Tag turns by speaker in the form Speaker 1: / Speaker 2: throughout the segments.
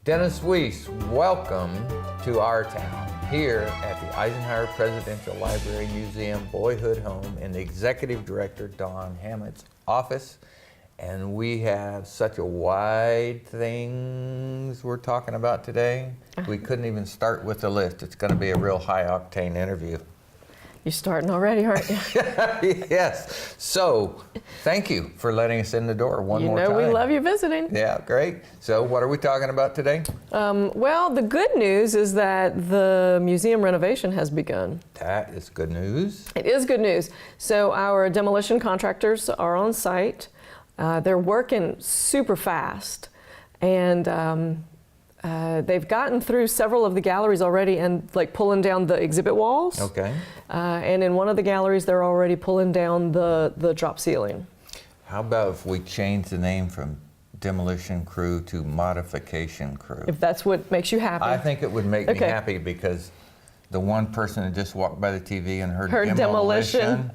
Speaker 1: Dennis Weiss, welcome to our town here at the Eisenhower Presidential Library Museum Boyhood Home in the Executive Director Don Hammett's office. And we have such a wide things we're talking about today. We couldn't even start with the list. It's going to be a real high-octane interview.
Speaker 2: You're starting already, aren't you?
Speaker 1: Yes. So, thank you for letting us in the door one more time.
Speaker 2: You know we love you visiting.
Speaker 1: Yeah, great. So, what are we talking about today?
Speaker 2: Well, the good news is that the museum renovation has begun.
Speaker 1: That is good news.
Speaker 2: It is good news. So, our demolition contractors are on site. They're working super fast. And they've gotten through several of the galleries already and like pulling down the exhibit walls.
Speaker 1: Okay.
Speaker 2: And in one of the galleries, they're already pulling down the drop ceiling.
Speaker 1: How about if we change the name from demolition crew to modification crew?
Speaker 2: If that's what makes you happy.
Speaker 1: I think it would make me happy because the one person that just walked by the TV and heard
Speaker 2: demolition.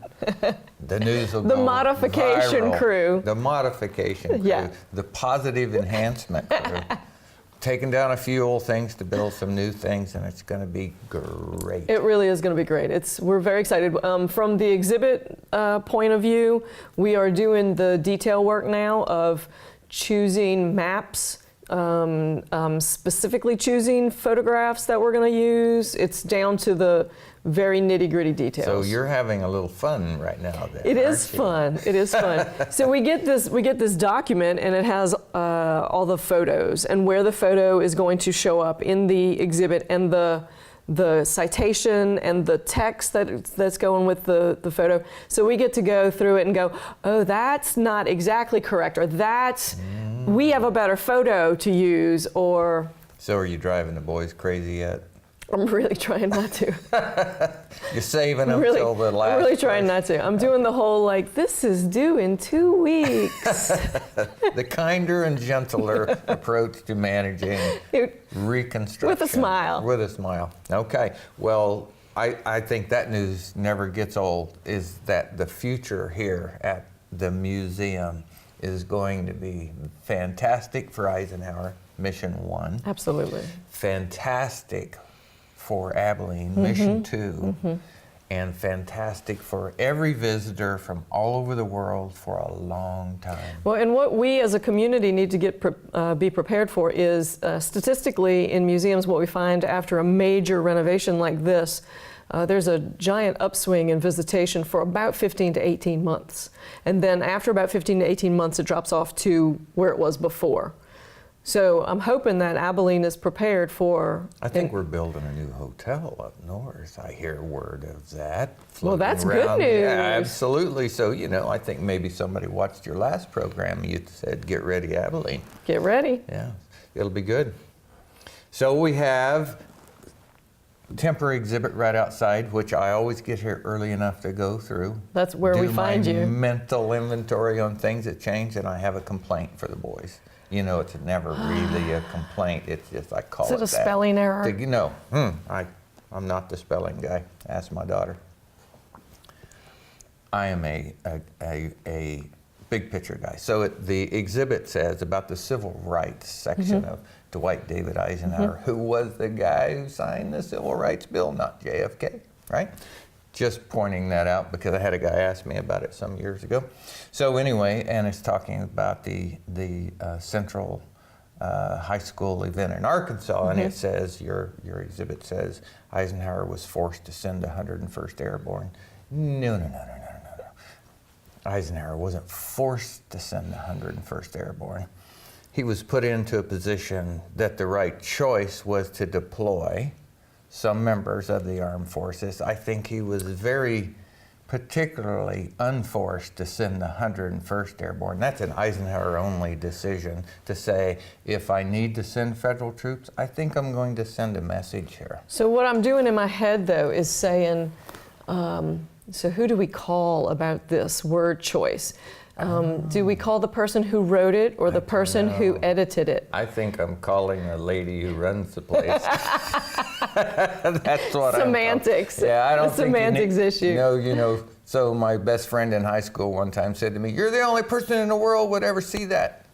Speaker 1: The news will
Speaker 2: The
Speaker 1: go
Speaker 2: modification
Speaker 1: viral.
Speaker 2: crew.
Speaker 1: The modification crew.
Speaker 2: Yeah.
Speaker 1: The positive enhancement crew. Taking down a few old things to build some new things, and it's going to be great.
Speaker 2: It really is going to be great. We're very excited. From the exhibit point of view, we are doing the detail work now of choosing maps, specifically choosing photographs that we're going to use. It's down to the very nitty-gritty details.
Speaker 1: So you're having a little fun right now then,
Speaker 2: It is fun. It is fun. So we get this document, and it has all the photos and where the photo is going to show up in the exhibit, and the citation and the text that's going with the photo. So we get to go through it and go, oh, that's not exactly correct, or that's we have a better photo to use, or.
Speaker 1: So are you driving the boys crazy yet?
Speaker 2: I'm really trying not to.
Speaker 1: You're saving them till the last.
Speaker 2: I'm really trying not to. I'm doing the whole like, this is due in 2 weeks.
Speaker 1: The kinder and gentler approach to managing reconstruction.
Speaker 2: With a smile.
Speaker 1: With a smile. Okay. Well, I think that news never gets old, is that the future here at the museum is going to be fantastic for Eisenhower, Mission 1.
Speaker 2: Absolutely.
Speaker 1: Fantastic for Abilene, Mission 2, and fantastic for every visitor from all over the world for a long time.
Speaker 2: Well, and what we as a community need to be prepared for is, statistically in museums, what we find after a major renovation like this, there's a giant upswing in visitation for about 15 to 18 months. And then after about 15 to 18 months, it drops off to where it was before. So I'm hoping that Abilene is prepared for.
Speaker 1: I think we're building a new hotel up north. I hear word of that.
Speaker 2: Well, that's
Speaker 1: around.
Speaker 2: good news.
Speaker 1: Yeah, absolutely. So, I think maybe somebody watched your last program. You said, get ready, Abilene.
Speaker 2: Get ready.
Speaker 1: Yeah, it'll be good. So we have temporary exhibit right outside, which I always get here early enough to go through.
Speaker 2: That's where we find you.
Speaker 1: Mental inventory on things that change, and I have a complaint for the boys. It's never really a complaint. It's just I call it that.
Speaker 2: Is it a spelling error?
Speaker 1: I'm not the spelling guy. Ask my daughter. I am a big picture guy. So the exhibit says about the civil rights section of Dwight David Eisenhower, who was the guy who signed the Civil Rights Bill, not JFK, right? Just pointing that out because I had a guy ask me about it some years ago. So anyway, and it's talking about the Central High School event in Arkansas, and it says, your exhibit says, Eisenhower was forced to send the 101st Airborne. No. Eisenhower wasn't forced to send the 101st Airborne. He was put into a position that the right choice was to deploy some members of the armed forces. I think he was very particularly unforced to send the 101st Airborne. That's an Eisenhower-only decision to say, if I need to send federal troops, I think I'm going to send a message here.
Speaker 2: So what I'm doing in my head, though, is saying, so who do we call about this word choice? Do we call the person who wrote it or the person who edited it?
Speaker 1: I think I'm calling the lady who runs the place. That's what
Speaker 2: Semantics.
Speaker 1: I don't
Speaker 2: think semantics issue.
Speaker 1: So my best friend in high school one time said to me, "You're the only person in the world would ever see that."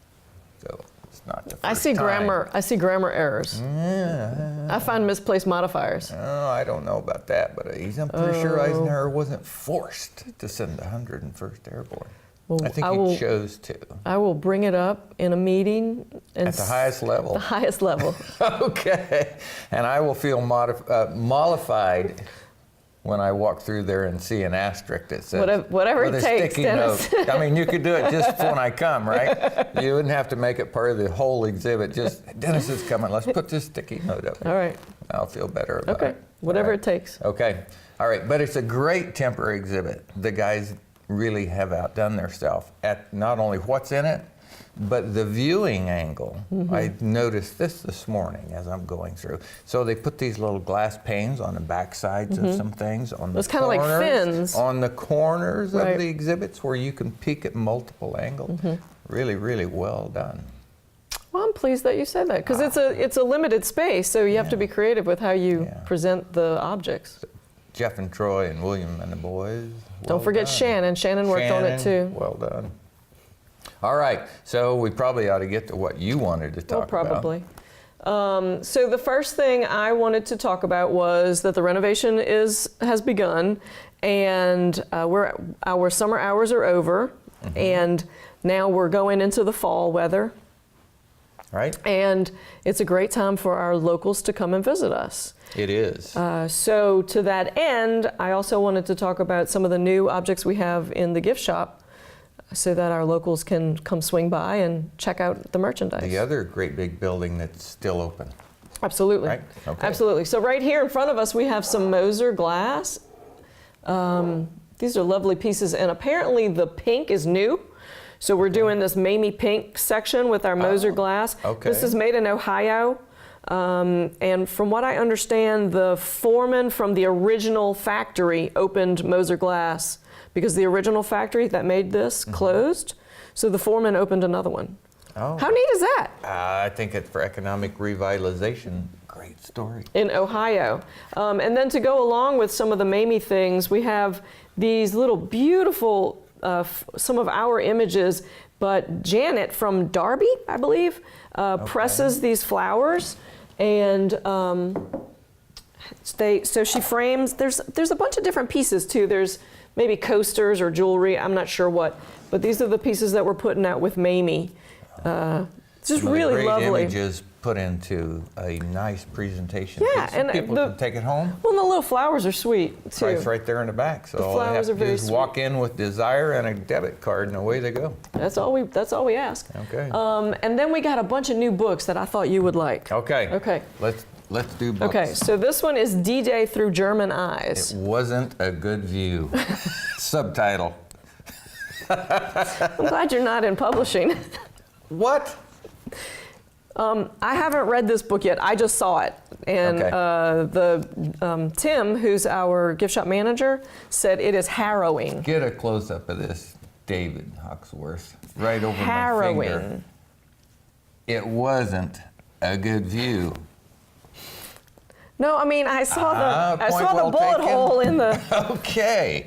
Speaker 1: So not the first
Speaker 2: I see
Speaker 1: time.
Speaker 2: I see grammar errors.
Speaker 1: Yeah.
Speaker 2: I find misplaced modifiers.
Speaker 1: Oh, I don't know about that, but I'm pretty sure Eisenhower wasn't forced to send the 101st Airborne.
Speaker 2: Well,
Speaker 1: I think he chose to.
Speaker 2: I will bring it up in a meeting. And
Speaker 1: At the highest level.
Speaker 2: The highest level.
Speaker 1: Okay. And I will feel mollified when I walk through there and see an asterisk that says,
Speaker 2: whatever
Speaker 1: with
Speaker 2: it
Speaker 1: a
Speaker 2: takes,
Speaker 1: sticky
Speaker 2: Dennis.
Speaker 1: note. I mean, you could do it just when I come, right? You wouldn't have to make it part of the whole exhibit. Just, Dennis is coming. Let's put this sticky note up.
Speaker 2: All right.
Speaker 1: I'll feel better about it.
Speaker 2: Okay. Whatever it takes.
Speaker 1: Okay. All right. But it's a great temporary exhibit. The guys really have outdone themselves at not only what's in it, but the viewing angle. I noticed this morning as I'm going through. So they put these little glass panes on the back sides of some things, on the
Speaker 2: It's kind of like fins.
Speaker 1: on the corners
Speaker 2: Right.
Speaker 1: of the exhibits where you can peek at multiple angles. Really, really well done.
Speaker 2: Well, I'm pleased that you said that because it's a limited space, so you have to be creative with how you present the objects.
Speaker 1: Jeff and Troy and William and the boys.
Speaker 2: Don't forget
Speaker 1: done.
Speaker 2: Shannon. Shannon worked on it too.
Speaker 1: Well done. All right, so we probably ought to get to what you wanted to talk about.
Speaker 2: Probably. So the first thing I wanted to talk about was that the renovation has begun, and our summer hours are over, and now we're going into the fall weather.
Speaker 1: Right?
Speaker 2: And it's a great time for our locals to come and visit us.
Speaker 1: It is.
Speaker 2: So to that end, I also wanted to talk about some of the new objects we have in the gift shop so that our locals can come swing by and check out the merchandise.
Speaker 1: The other great big building that's still open.
Speaker 2: Absolutely.
Speaker 1: Right? Okay.
Speaker 2: Absolutely. So right here in front of us, we have some Moser glass. These are lovely pieces, and apparently the pink is new. So we're doing this Mamie pink section with our Moser glass.
Speaker 1: Okay.
Speaker 2: This is made in Ohio. And from what I understand, the foreman from the original factory opened Moser glass because the original factory that made this closed. So the foreman opened another one.
Speaker 1: Oh.
Speaker 2: How neat is that?
Speaker 1: I think it's for economic revitalization. Great story.
Speaker 2: In Ohio. And then to go along with some of the Mamie things, we have these little beautiful, some of our images, but Janet from Darby, I believe, presses these flowers, and so she frames, there's a bunch of different pieces too. There's maybe coasters or jewelry, I'm not sure what, but these are the pieces that we're putting out with Mamie. It's just really
Speaker 1: great
Speaker 2: lovely.
Speaker 1: Images put into a nice presentation.
Speaker 2: Yeah,
Speaker 1: so
Speaker 2: and
Speaker 1: people can take it home.
Speaker 2: Well, the little flowers are sweet too.
Speaker 1: Price right there in the back. So
Speaker 2: The
Speaker 1: all they have
Speaker 2: flowers
Speaker 1: to
Speaker 2: are
Speaker 1: do
Speaker 2: very
Speaker 1: is walk in with desire and a debit card, and away they go.
Speaker 2: That's all we ask.
Speaker 1: Okay.
Speaker 2: And then we got a bunch of new books that I thought you would like.
Speaker 1: Okay.
Speaker 2: Okay.
Speaker 1: Let's do books.
Speaker 2: Okay, so this one is D-Day Through German Eyes.
Speaker 1: It wasn't a good view. Subtitle.
Speaker 2: I'm glad you're not in publishing.
Speaker 1: What?
Speaker 2: I haven't read this book yet. I just saw it. And Tim, who's our gift shop manager, said it is harrowing.
Speaker 1: Get a close-up of this, David Hawksworth, right over my finger.
Speaker 2: Harrowing.
Speaker 1: It wasn't a good view.
Speaker 2: No, I mean, I saw
Speaker 1: point
Speaker 2: the
Speaker 1: well
Speaker 2: bullet
Speaker 1: taken.
Speaker 2: hole in the...
Speaker 1: Okay.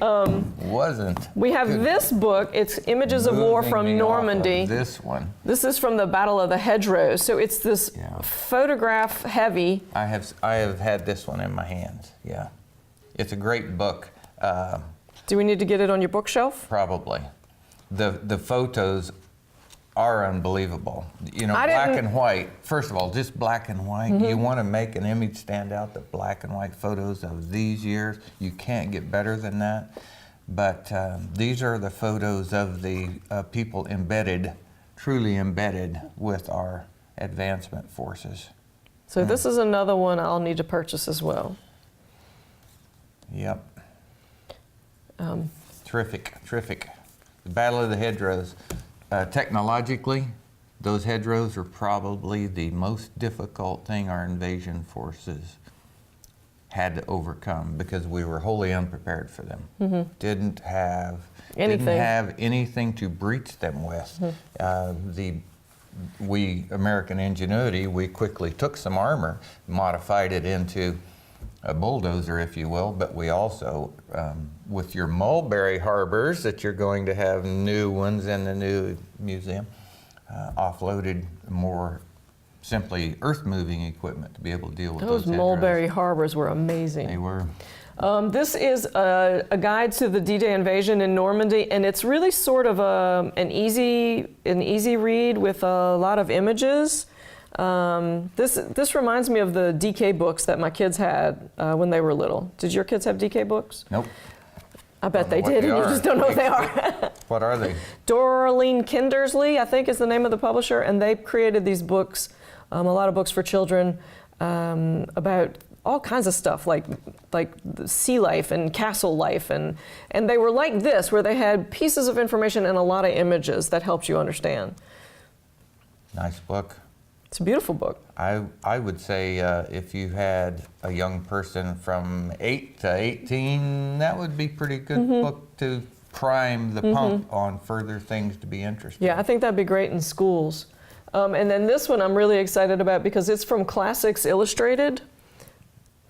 Speaker 1: Wasn't.
Speaker 2: We have
Speaker 1: good.
Speaker 2: this book. It's Images of War
Speaker 1: Moving
Speaker 2: from
Speaker 1: me off
Speaker 2: Normandy.
Speaker 1: of this one.
Speaker 2: This is from the Battle of the Hedgerows. So it's this photograph heavy.
Speaker 1: I have had this one in my hands. Yeah. It's a great book.
Speaker 2: Do we need to get it on your bookshelf?
Speaker 1: Probably. The photos are unbelievable. You know,
Speaker 2: I
Speaker 1: black
Speaker 2: didn't-
Speaker 1: and white. First of all, just black and white. You want to make an image stand out, the black and white photos of these years. You can't get better than that. But these are the photos of the people embedded, truly embedded with our advancement forces.
Speaker 2: So this is another one I'll need to purchase as well.
Speaker 1: Yep. Terrific. The Battle of the Hedgerows. Technologically, those hedgerows are probably the most difficult thing our invasion forces had to overcome because we were wholly unprepared for them. Didn't have anything to breach them with. We American ingenuity, we quickly took some armor, modified it into a bulldozer, if you will, but we also, with your mulberry harbors that you're going to have new ones in the new museum, offloaded more simply earth-moving equipment to be able to deal with
Speaker 2: Those
Speaker 1: those
Speaker 2: Mulberry
Speaker 1: hedgerows.
Speaker 2: harbors were amazing.
Speaker 1: They were.
Speaker 2: This is a guide to the D-Day invasion in Normandy, and it's really sort of an easy read with a lot of images. This reminds me of the DK books that my kids had when they were little. Did your kids have DK books?
Speaker 1: Nope.
Speaker 2: I bet they
Speaker 1: What
Speaker 2: did,
Speaker 1: they
Speaker 2: and you
Speaker 1: are.
Speaker 2: just don't know what they are.
Speaker 1: What are they?
Speaker 2: Dorleen Kindersley, I think, is the name of the publisher, and they created these books, a lot of books for children about all kinds of stuff, like sea life and castle life, and they were like this, where they had pieces of information and a lot of images that helped you understand.
Speaker 1: Nice book.
Speaker 2: It's a beautiful book.
Speaker 1: I would say if you had a young person from 8 to 18, that would be pretty good book to prime the pump on further things to be interested.
Speaker 2: Yeah, I think that'd be great in schools. And then this one I'm really excited about because it's from Classics Illustrated,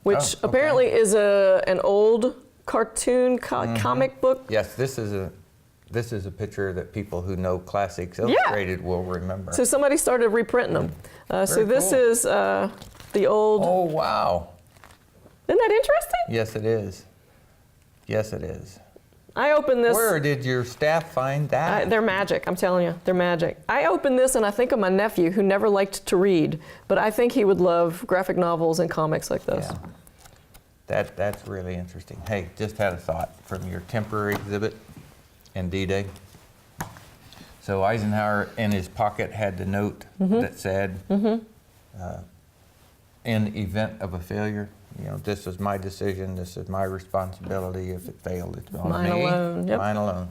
Speaker 2: which
Speaker 1: okay.
Speaker 2: apparently is an old cartoon comic book.
Speaker 1: Yes, this is a picture that people who know Classics Illustrated will remember.
Speaker 2: So somebody started reprinting them. So
Speaker 1: Very
Speaker 2: this
Speaker 1: cool.
Speaker 2: is the old.
Speaker 1: Oh, wow.
Speaker 2: Isn't that interesting?
Speaker 1: Yes, it is. Yes, it is.
Speaker 2: I opened this.
Speaker 1: Where did your staff find that?
Speaker 2: They're magic, I'm telling you, they're magic. I opened this and I think of my nephew who never liked to read, but I think he would love graphic novels and comics like this.
Speaker 1: Yeah. That's really interesting. Hey, just had a thought from your temporary exhibit in D-Day. So Eisenhower in his pocket had the note that said, in event of a failure, this is my decision, this is my responsibility. If it failed, it's on
Speaker 2: Mine
Speaker 1: me.
Speaker 2: alone, yep.
Speaker 1: Mine alone.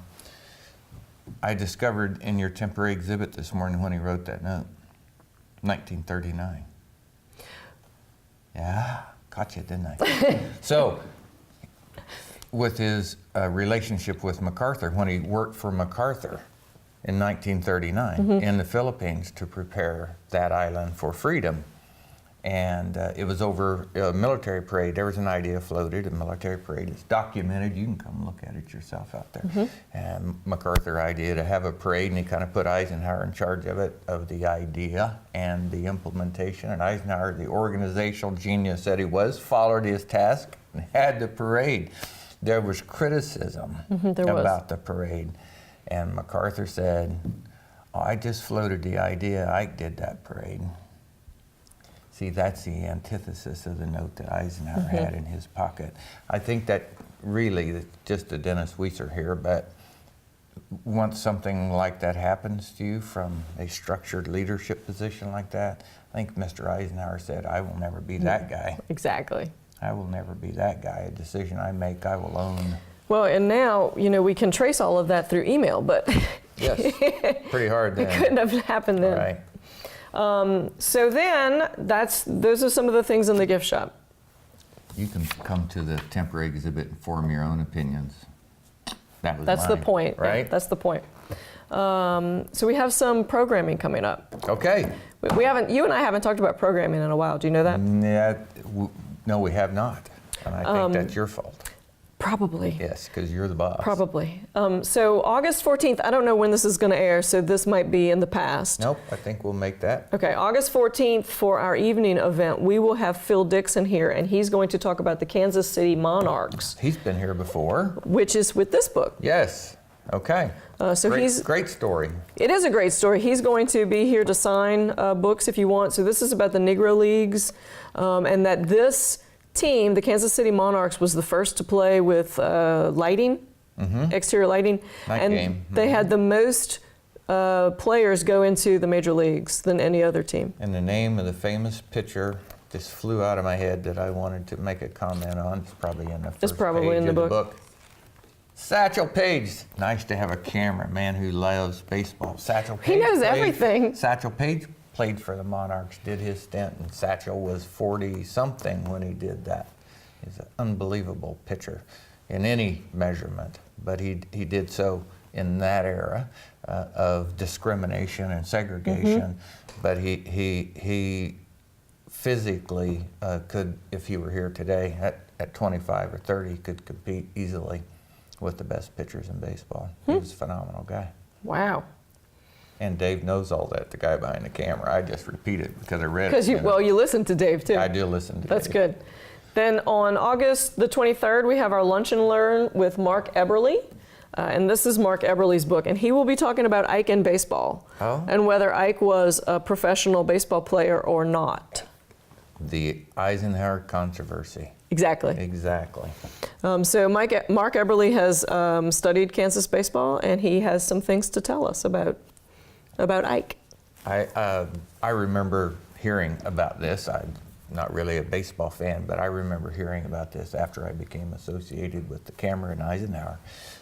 Speaker 1: I discovered in your temporary exhibit this morning when he wrote that note, 1939. Yeah, caught you, didn't I? So, with his relationship with MacArthur, when he worked for MacArthur in 1939 in the Philippines to prepare that island for freedom. And it was over a military parade. There was an idea floated, a military parade. It's documented. You can come look at it yourself out there. And MacArthur idea to have a parade, and he kind of put Eisenhower in charge of it, of the idea and the implementation. And Eisenhower, the organizational genius that he was, followed his task and had the parade. There was criticism about the parade. And MacArthur said, oh, I just floated the idea. Ike did that parade. See, that's the antithesis of the note that Eisenhower had in his pocket. I think that really, just a Dennis Weiser here, but once something like that happens to you from a structured leadership position like that, I think Mr. Eisenhower said, I will never be that guy.
Speaker 2: Exactly.
Speaker 1: I will never be that guy. A decision I make, I will own.
Speaker 2: Well, and now, we can trace all of that through email, but
Speaker 1: Yes, pretty hard then.
Speaker 2: it couldn't have happened then.
Speaker 1: Right.
Speaker 2: So then, those are some of the things in the gift shop.
Speaker 1: You can come to the temporary exhibit and form your own opinions.
Speaker 2: That's the point.
Speaker 1: Right?
Speaker 2: Yeah, that's the point. So we have some programming coming up.
Speaker 1: Okay.
Speaker 2: You and I haven't talked about programming in a while. Do you know that?
Speaker 1: Yeah, no, we have not. And I think that's your fault.
Speaker 2: Probably.
Speaker 1: Yes, because you're the boss.
Speaker 2: Probably. So August 14th, I don't know when this is going to air, so this might be in the past.
Speaker 1: Nope, I think we'll make that.
Speaker 2: Okay, August 14th for our evening event, we will have Phil Dixon here, and he's going to talk about the Kansas City Monarchs,
Speaker 1: He's been here before.
Speaker 2: which is with this book.
Speaker 1: Yes. Okay.
Speaker 2: So
Speaker 1: Great story.
Speaker 2: It is a great story. He's going to be here to sign books if you want. So this is about the Negro Leagues, and that this team, the Kansas City Monarchs, was the first to play with lighting, exterior lighting.
Speaker 1: Night game.
Speaker 2: They had the most players go into the major leagues than any other team.
Speaker 1: And the name of the famous pitcher just flew out of my head that I wanted to make a comment on. It's probably in the first
Speaker 2: probably
Speaker 1: page
Speaker 2: in the
Speaker 1: of
Speaker 2: book.
Speaker 1: the book. Satchel Paige. Nice to have a cameraman who loves baseball. Satchel Paige.
Speaker 2: He knows
Speaker 1: played-
Speaker 2: everything.
Speaker 1: Satchel Paige played for the Monarchs, did his stint, and Satchel was 40-something when he did that. He's an unbelievable pitcher in any measurement, but he did so in that era of discrimination and segregation. But he physically could, if he were here today at 25 or 30, could compete easily with the best pitchers in baseball. He was a phenomenal guy.
Speaker 2: Wow.
Speaker 1: And Dave knows all that, the guy behind the camera. I just repeat it because I read it.
Speaker 2: Because you listen to Dave too.
Speaker 1: I do listen to
Speaker 2: That's
Speaker 1: Dave.
Speaker 2: good. Then on August the 23rd, we have our Lunch and Learn with Mark Eberly. And this is Mark Eberly's book. And he will be talking about Ike and baseball.
Speaker 1: Oh.
Speaker 2: And whether Ike was a professional baseball player or not.
Speaker 1: The Eisenhower controversy.
Speaker 2: Exactly.
Speaker 1: Exactly.
Speaker 2: So Mark Eberly has studied Kansas baseball, and he has some things to tell us about Ike.
Speaker 1: I remember hearing about this. I'm not really a baseball fan, but I remember hearing about this after I became associated with the camera in Eisenhower.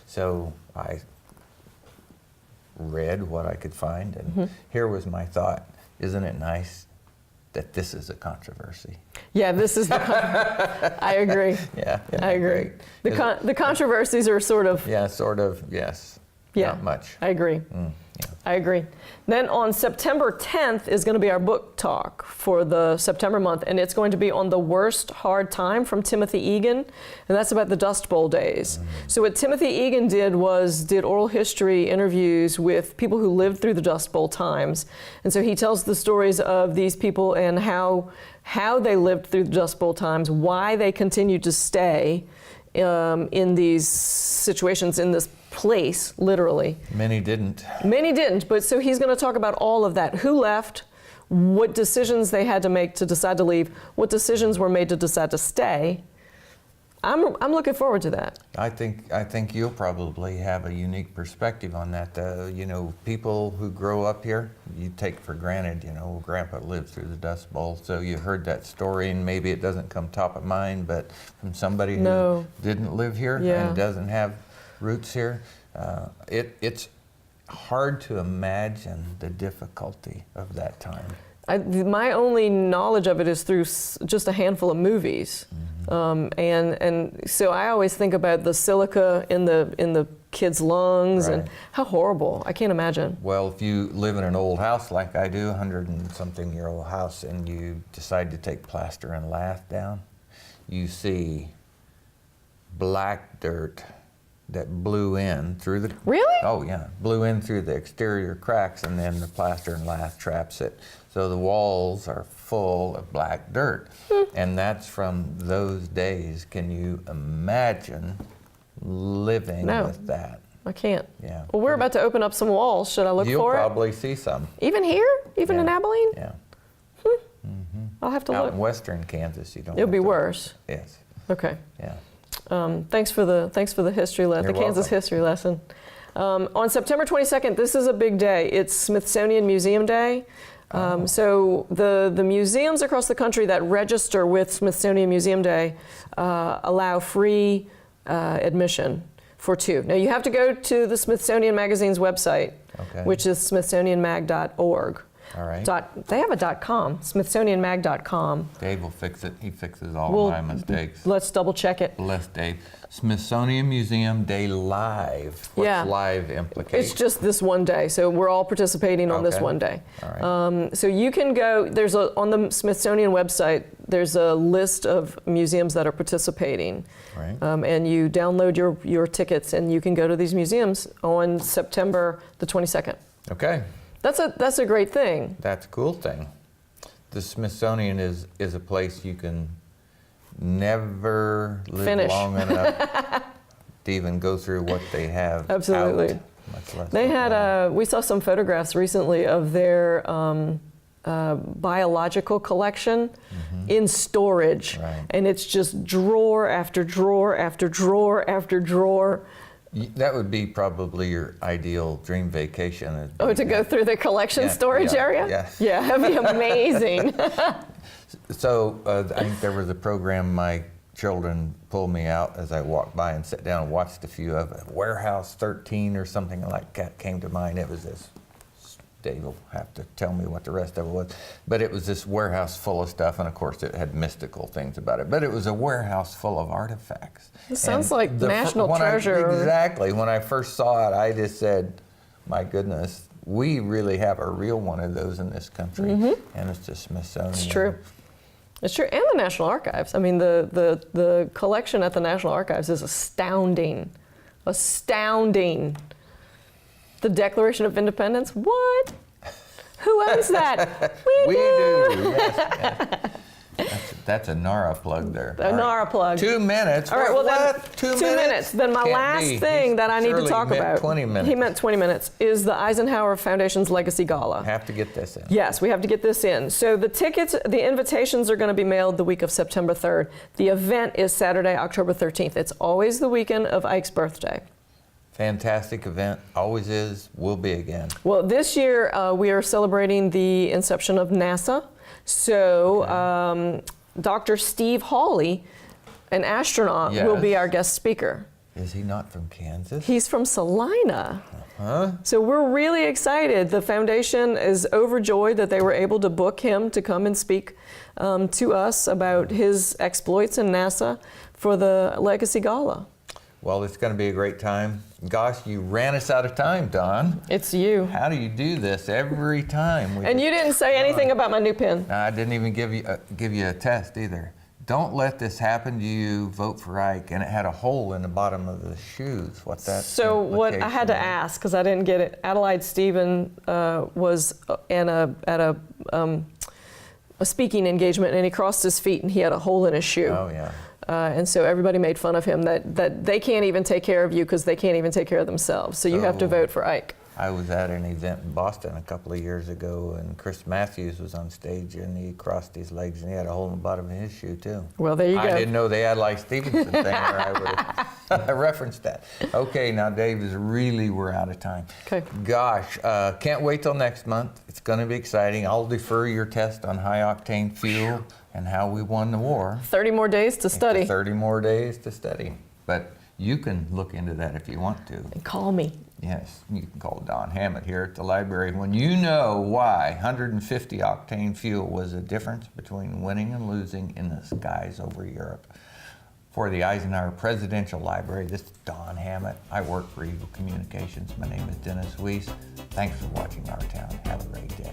Speaker 1: So I read what I could find, and here was my thought. Isn't it nice that this is a controversy?
Speaker 2: Yeah, this is the. I agree.
Speaker 1: Yeah,
Speaker 2: I agree.
Speaker 1: Is
Speaker 2: The controversies are sort of.
Speaker 1: Yeah, sort of. Yes.
Speaker 2: Yeah,
Speaker 1: Not much.
Speaker 2: I agree.
Speaker 1: Yeah.
Speaker 2: I agree. Then on September 10th is going to be our book talk for the September month, and it's going to be on The Worst Hard Time from Timothy Egan, and that's about the Dust Bowl days. So what Timothy Egan did oral history interviews with people who lived through the Dust Bowl times, and so he tells the stories of these people and how they lived through the Dust Bowl times, why they continued to stay in these situations, in this place, literally.
Speaker 1: Many didn't.
Speaker 2: Many didn't, but so he's going to talk about all of that. Who left, what decisions they had to make to decide to leave, what decisions were made to decide to stay. I'm looking forward to that.
Speaker 1: I think you'll probably have a unique perspective on that. You know, people who grow up here, you take for granted, you know, Grandpa lived through the Dust Bowl, so you heard that story and maybe it doesn't come top of mind, but from somebody who didn't live here and doesn't have roots here, it's hard to imagine the difficulty of that time.
Speaker 2: My only knowledge of it is through just a handful of movies, and so I always think about the silica in the kids' lungs and how horrible. I can't imagine.
Speaker 1: Well, if you live in an old house like I do, 100-and-something-year-old house, and you decide to take plaster and lath down, you see black dirt that blew in through the...
Speaker 2: Really?
Speaker 1: Oh, yeah. Blew in through the exterior cracks, and then the plaster and lath traps it. So the walls are full of black dirt. And that's from those days. Can you imagine living with that?
Speaker 2: I can't.
Speaker 1: Yeah.
Speaker 2: Well, we're about to open up some walls. Should I look
Speaker 1: You'll
Speaker 2: for it?
Speaker 1: You'll probably see some.
Speaker 2: Even here? Even in Abilene?
Speaker 1: Yeah.
Speaker 2: I'll have to
Speaker 1: Out
Speaker 2: look.
Speaker 1: in western Kansas, you don't.
Speaker 2: It'll be worse.
Speaker 1: Yes.
Speaker 2: Okay.
Speaker 1: Yeah.
Speaker 2: Thanks for the history lesson,
Speaker 1: You're
Speaker 2: Kansas
Speaker 1: welcome.
Speaker 2: history lesson. On September 22nd, this is a big day. It's Smithsonian Museum Day. So the museums across the country that register with Smithsonian Museum Day allow free admission for 2. Now you have to go to the Smithsonian Magazine's website, which is smithsonianmag.org.
Speaker 1: All right.
Speaker 2: They have a .com, smithsonianmag.com.
Speaker 1: Dave will fix it. He fixes all my mistakes.
Speaker 2: Let's double check it.
Speaker 1: Bless Dave. Smithsonian Museum Day Live. What's live implicate?
Speaker 2: It's just this one day, so we're all participating on this one day.
Speaker 1: All right.
Speaker 2: So you can go, on the Smithsonian website, there's a list of museums that are participating.
Speaker 1: Right.
Speaker 2: And you download your tickets and you can go to these museums on September the 22nd.
Speaker 1: Okay.
Speaker 2: That's a great thing.
Speaker 1: That's a cool thing. The Smithsonian is a place you can never live long enough to even go through what they have.
Speaker 2: Absolutely.
Speaker 1: Out, much less
Speaker 2: They had we saw some photographs recently of their biological collection in storage, and it's just drawer after drawer after drawer after drawer.
Speaker 1: That would be probably your ideal dream vacation.
Speaker 2: To go through the collection storage area?
Speaker 1: Yeah.
Speaker 2: That'd be amazing.
Speaker 1: So I think there was a program my children pulled me out as I walked by and sat down and watched a few of it. Warehouse 13 or something like that came to mind. It was this, Dave will have to tell me what the rest of it was, but it was this warehouse full of stuff, and of course it had mystical things about it, but it was a warehouse full of artifacts.
Speaker 2: It sounds like national treasure.
Speaker 1: Exactly. When I first saw it, I just said, my goodness, we really have a real one of those in this country, and it's the Smithsonian.
Speaker 2: It's true. It's true, and the National Archives. I mean, the collection at the National Archives is astounding. Astounding. The Declaration of Independence? What? Who owns that?
Speaker 1: We do. Yes. That's a NARA plug there.
Speaker 2: A NARA plug.
Speaker 1: 2 minutes.
Speaker 2: All right, well
Speaker 1: what?
Speaker 2: then, 2 minutes. Then my
Speaker 1: Can't
Speaker 2: last
Speaker 1: be.
Speaker 2: thing that I need to
Speaker 1: Surely
Speaker 2: talk
Speaker 1: meant
Speaker 2: about.
Speaker 1: 20 minutes.
Speaker 2: He meant 20 minutes. Is the Eisenhower Foundation's Legacy Gala.
Speaker 1: Have to get this in.
Speaker 2: Yes, we have to get this in. So the tickets, the invitations are going to be mailed the week of September 3rd. The event is Saturday, October 13th. It's always the weekend of Ike's birthday.
Speaker 1: Fantastic event. Always is. Will be again.
Speaker 2: Well, this year we are celebrating the inception of NASA. So Dr. Steve Hawley, an astronaut, will be
Speaker 1: Yes.
Speaker 2: our guest speaker.
Speaker 1: Is he not from Kansas?
Speaker 2: He's from Salina.
Speaker 1: Huh?
Speaker 2: So we're really excited. The foundation is overjoyed that they were able to book him to come and speak to us about his exploits in NASA for the Legacy Gala.
Speaker 1: Well, it's going to be a great time. Gosh, you ran us out of time, Don.
Speaker 2: It's you.
Speaker 1: How do you do this every time?
Speaker 2: And you didn't say anything about my new pen.
Speaker 1: I didn't even give you a test either. Don't let this happen to you. Vote for Ike, and it had a hole in the bottom of the shoes. What that?
Speaker 2: So what I had to
Speaker 1: implication
Speaker 2: ask, because I didn't get it. Adelaide Stephen was at a speaking engagement, and he crossed his feet, and he had a hole in his shoe.
Speaker 1: Oh yeah.
Speaker 2: And so everybody made fun of him that they can't even take care of you because they can't even take care of themselves. So you have to vote for Ike.
Speaker 1: I was at an event in Boston a couple of years ago, and Chris Matthews was on stage, and he crossed his legs, and he had a hole in the bottom of his shoe too.
Speaker 2: Well, there you go.
Speaker 1: I didn't know they had like Stevenson thing, or I would have referenced that. Okay, now Dave, we're out of time.
Speaker 2: Okay.
Speaker 1: Gosh, can't wait till next month. It's going to be exciting. I'll defer your test on high octane fuel and how we won the war.
Speaker 2: 30 more days to study.
Speaker 1: 30 more days to study. But you can look into that if you want to.
Speaker 2: And call me.
Speaker 1: Yes, you can call Don Hammett here at the library when you know why 150 octane fuel was the difference between winning and losing in the skies over Europe. For the Eisenhower Presidential Library, this is Don Hammett. I work for Eagle Communications. My name is Dennis Weiss. Thanks for watching Our Town. Have a great day.